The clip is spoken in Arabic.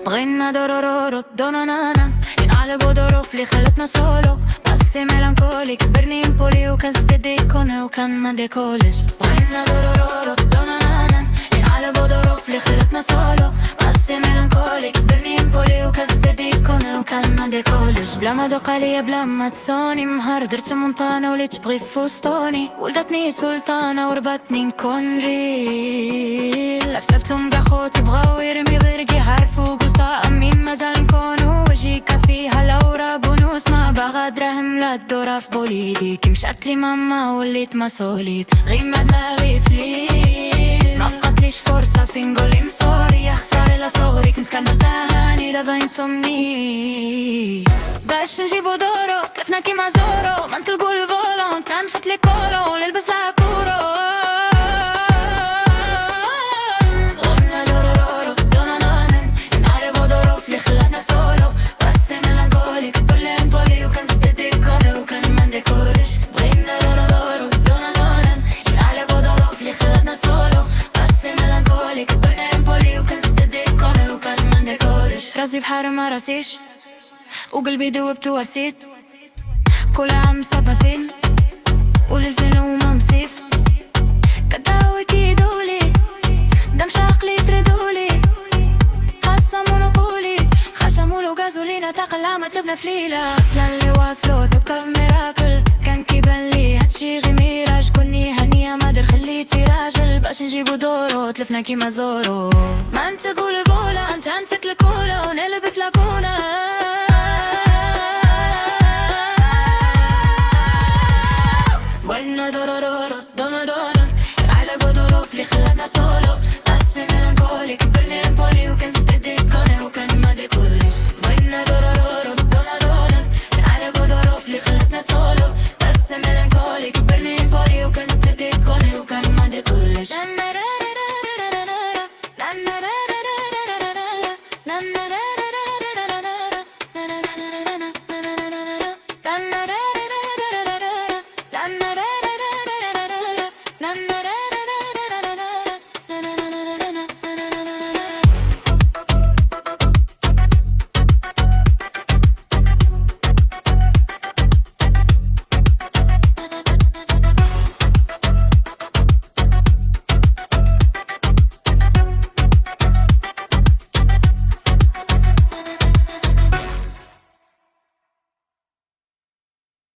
بغينا دورورورو دونانانا ينقلب ظروف اللي خلتنا سولو بس ميلانكولي كبرني امبولي وكان ستدي كونه وكان ما ديكولش. بغينا دورورورو دونانانا ينقلب ظروف اللي خلتنا سولو بس ميلانكولي كبرني امبولي وكان ستدي كونه وكان ما ديكولش. بلا ما دوق عليا بلا ما تسوني مهار درت مونطانا وليت بغي فوسطوني ولدتني سلطانة وربطني نكون ريل. حسبتهم كاع خوتي بغاو يرمي ضرقي عارفو قصة أمين مازال نكونو وجيكا فيها لورا بونوس ما باغا دراهم لا الدورة في بوليدي كي مشاتلي ماما وليت ما سوليت غير ما دماغي فليل. ما بقاتليش فرصة فين نقولي مصوري يا خسارة لا صغري كنت كنرتاهاني دابا ينسومني باش نجيبو دورو تلفنا كيما زورو ما نطلقو الفولون تنفت لي كولو نلبس لاكورو. راسي بحار ما راسيش وقلبي دوبت واسيت كل عام سباسين ولزين وما مسيف كداوي كيدولي دمش عقلي تردولي خاصة مونوبولي خشمولو غازولينا تاقل ما تبنى فليلة اصلا اللي واصلو دوكا في ميراكل كان كيبان لي هادشي غي ميراج كوني هنية مادر خليتي راجل باش نجيبو دورو تلفنا كيما زورو ما انت قول فولا انت انفك لكولا ونلبس لاكونا